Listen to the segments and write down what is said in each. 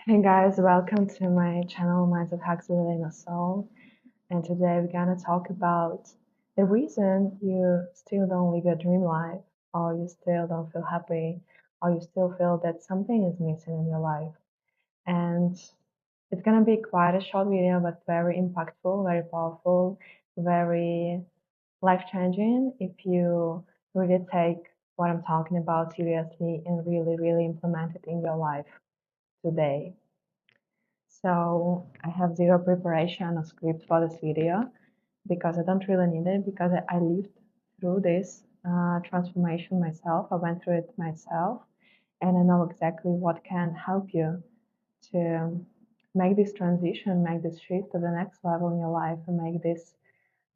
Hey guys, welcome to my channel Mindset Hacks with Alina Sol. And today we're gonna talk about the reason you still don't live your dream life, or you still don't feel happy, or you still feel that something is missing in your life. And it's gonna be quite a short video, but very impactful, very powerful, very life-changing if you really take what I'm talking about seriously and really implement it in your life today. So I have zero preparation or script for this video because I don't really need it because I lived through this transformation myself. I went through it myself and I know exactly what can help you to make this transition, make this shift to the next level in your life and make this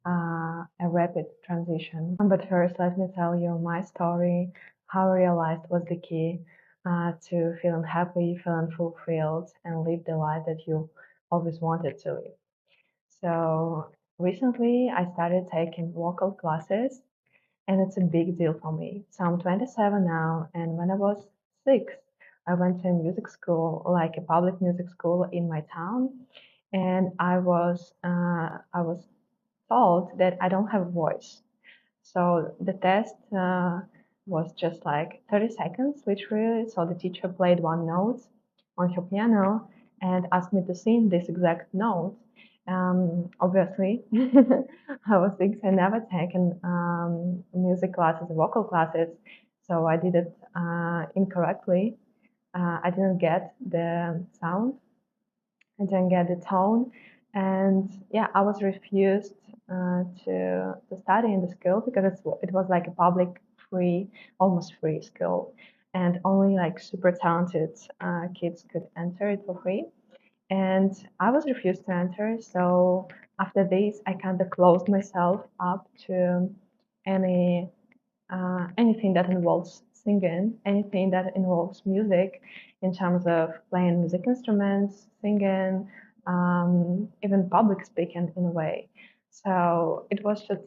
a rapid transition. But first, let me tell you my story, how I realized was the key to feeling happy, feeling fulfilled, and live the life that you always wanted to live. So recently, I started taking vocal classes, and it's a big deal for me. So I'm 27 now, and when I was 6, I went to a music school, like a public music school in my town, and I was told that I don't have a voice. So the test was just like 30 seconds, literally. So the teacher played one note on her piano and asked me to sing this exact note. Obviously, I was six. I never taken music classes, vocal classes, so I did it incorrectly. I didn't get the sound, I didn't get the tone, and yeah, I was refused to study in the school because it was like a public, free, almost free school, and only like super talented kids could enter it for free. And I was refused to enter, so after this, I kind of closed myself up to any anything that involves singing, anything that involves music in terms of playing music instruments, singing, even public speaking in a way. So it was just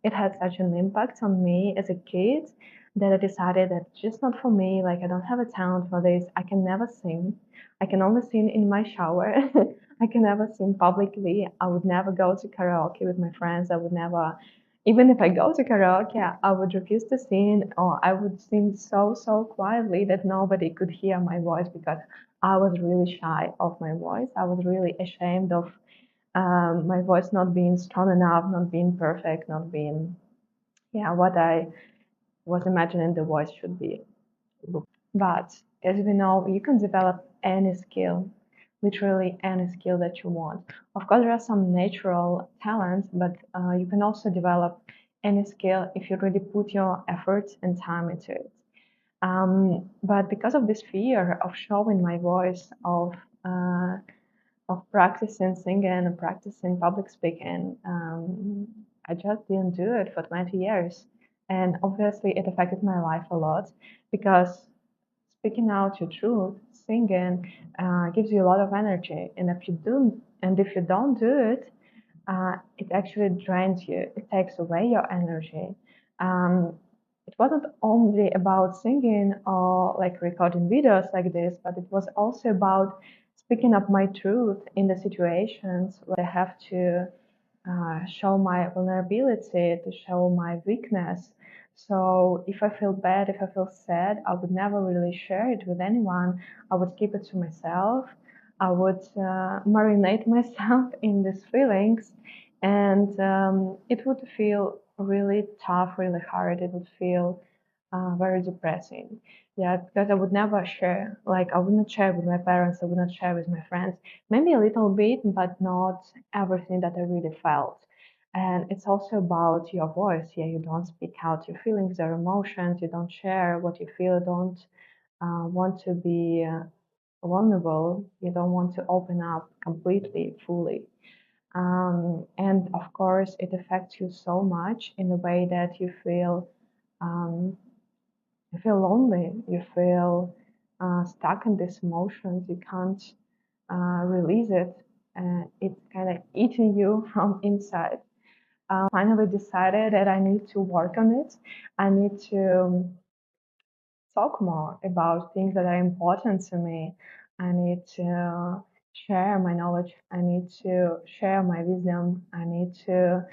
it had such an impact on me as a kid that I decided that it's just not for me. Like I don't have a talent for this. I can never sing. I can only sing in my shower. I can never sing publicly. I would never go to karaoke with my friends. I would never, even if I go to karaoke, I would refuse to sing, or I would sing so quietly that nobody could hear my voice because I was really shy of my voice. I was really ashamed of my voice not being strong enough, not being perfect, not being, yeah, what I was imagining the voice should be. But as we know, you can develop any skill, literally any skill that you want. Of course, there are some natural talents, but you can also develop any skill if you really put your effort and time into it. But because of this fear of showing my voice, uh, of practicing singing and practicing public speaking, I just didn't do it for 20 years. And obviously, it affected my life a lot because speaking out your truth, singing, gives you a lot of energy. And if you don't do it, it actually drains you. It takes away your energy. Um, it wasn't only about singing or like recording videos like this, but it was also about speaking up my truth in the situations where I have to show my vulnerability, to show my weakness. So if I feel bad, if I feel sad, I would never really share it with anyone. I would keep it to myself. I would marinate myself in these feelings, and it would feel really tough, really hard. It would feel very depressing. Yeah, because I would never share. Like I would not share with my parents. I would not share with my friends. Maybe a little bit, but not everything that I really felt. And it's also about your voice. Yeah, you don't speak out your feelings or emotions. You don't share what you feel. You don't want to be vulnerable. You don't want to open up completely, fully. And of course, it affects you so much in the way that um, you feel lonely. You feel stuck in these emotions. You can't release it. It's kind of eating you from inside. Finally decided that I need to work on it. I need to talk more about things that are important to me. I need to share my knowledge. I need to share my wisdom. I need to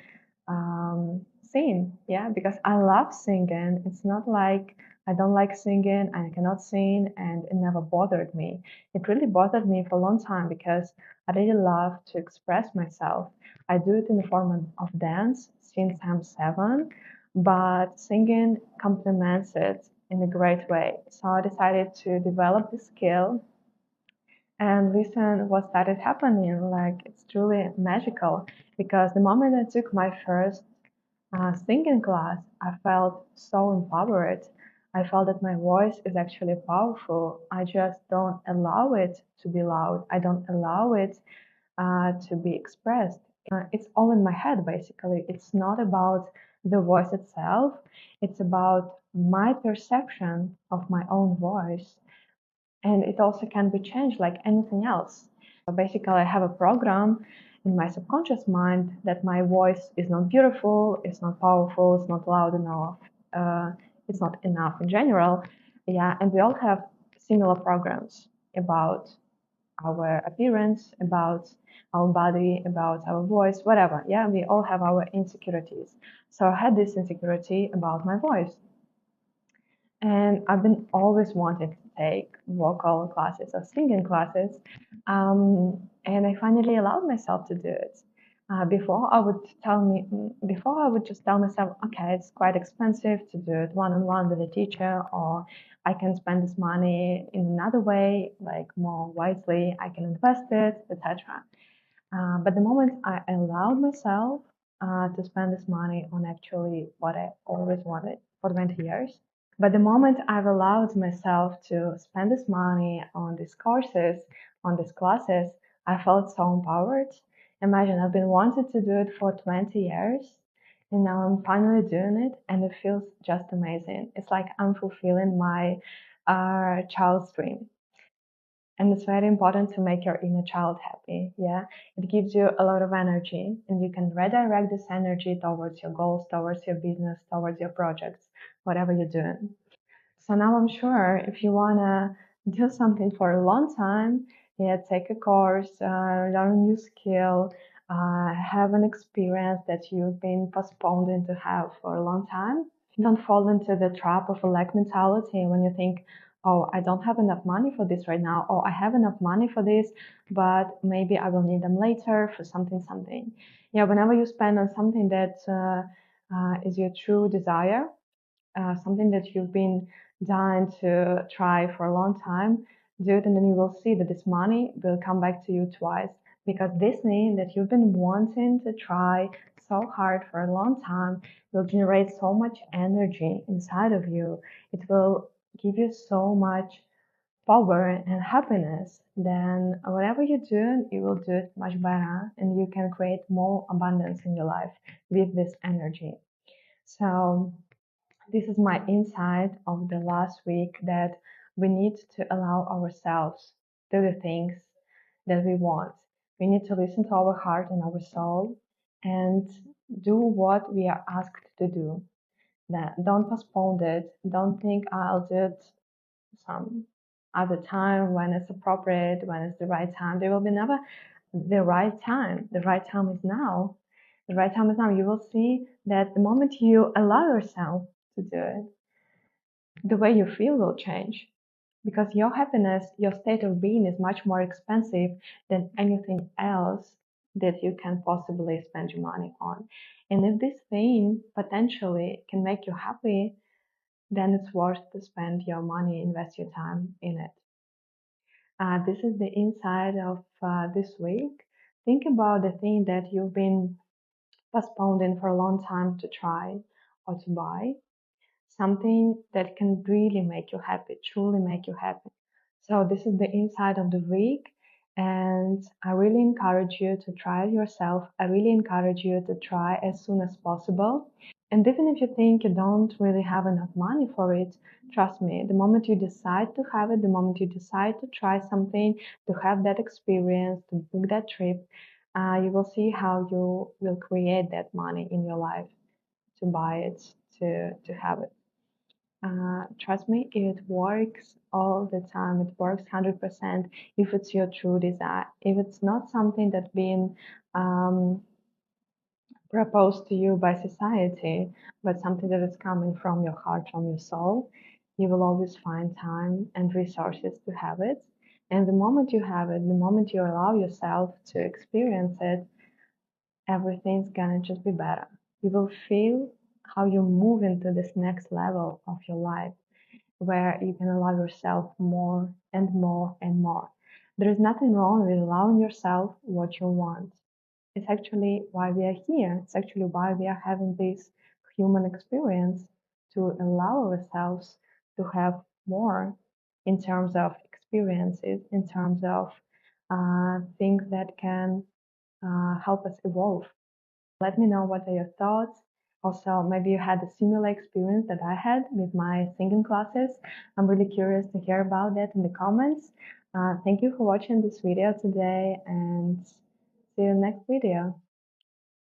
sing, yeah, because I love singing. It's not like I don't like singing, I cannot sing, and it never bothered me. It really bothered me for a long time because I really love to express myself. I do it in the form of dance since I'm 7, but singing complements it in a great way. So I decided to develop the skill and listen what started happening. Like it's truly magical because the moment I took my first singing class, I felt so empowered. I felt that my voice is actually powerful. I just don't allow it to be loud. I don't allow it to be expressed. It's all in my head, basically. It's not about the voice itself, it's about my perception of my own voice. And it also can be changed like anything else. So basically, I have a program in my subconscious mind that my voice is not beautiful, it's not powerful, it's not loud enough, uh, it's not enough in general. Yeah, and we all have similar programs about our appearance, about our body, about our voice, whatever. Yeah, we all have our insecurities. So I had this insecurity about my voice. And I've been always wanting to take vocal classes or singing classes. And I finally allowed myself to do it. Before I would just tell myself, okay, it's quite expensive to do it one-on-one with a teacher, or I can spend this money in another way, like more wisely, I can invest it, etc. But the moment I allowed myself to spend this money on actually what I always wanted for 20 years, but the moment I've allowed myself to spend this money on these courses, on these classes, I felt so empowered. Imagine I've been wanting to do it for 20 years and now I'm finally doing it and it feels just amazing. It's like I'm fulfilling my child's dream. And it's very important to make your inner child happy. Yeah. It gives you a lot of energy and you can redirect this energy towards your goals, towards your business, towards your projects, whatever you're doing. So now I'm sure if you want to do something for a long time, yeah, take a course, learn a new skill, have an experience that you've been postponing to have for a long time. Don't fall into the trap of a lack mentality when you think, oh, I don't have enough money for this right now, or I have enough money for this, but maybe I will need them later for something, something. Yeah, whenever you spend on something that is your true desire, something that you've been dying to try for a long time, do it, and then you will see that this money will come back to you twice. Because this thing that you've been wanting to try so hard for a long time will generate so much energy inside of you. It will give you so much power and happiness. Then whatever you do, you will do it much better, and you can create more abundance in your life with this energy. So this is my insight of the last week, that we need to allow ourselves to do the things that we want. We need to listen to our heart and our soul and do what we are asked to do. That don't postpone it. Don't think I'll do it some other time when it's appropriate, when it's the right time. There will be never the right time. The right time is now. The right time is now. You will see that the moment you allow yourself to do it, the way you feel will change, because your happiness, your state of being is much more expensive than anything else that you can possibly spend your money on. And if this thing potentially can make you happy, then it's worth to spend your money, invest your time in it. This is the inside of this week. Think about the thing that you've been postponing for a long time to try or to buy, something that can really make you happy, truly make you happy. So this is the inside of the week, and I really encourage you to try it yourself. I really encourage you to try as soon as possible. And even if you think you don't really have enough money for it, trust me, the moment you decide to have it, the moment you decide to try something, to have that experience, to book that trip, you will see how you will create that money in your life to buy it, to have it. Trust me, it works all the time. It works 100% if it's your true desire. If it's not something that's been um, proposed to you by society, but something that is coming from your heart, from your soul, you will always find time and resources to have it. And the moment you have it, the moment you allow yourself to experience it, everything's gonna just be better. You will feel how you move into this next level of your life where you can allow yourself more and more and more. There is nothing wrong with allowing yourself what you want. It's actually why we are here. It's actually why we are having this human experience to allow ourselves to have more in terms of experiences, in terms of things that can help us evolve. Let me know what are your thoughts. Also, maybe you had a similar experience that I had with my singing classes. I'm really curious to hear about that in the comments. Thank you for watching this video today and see you next video.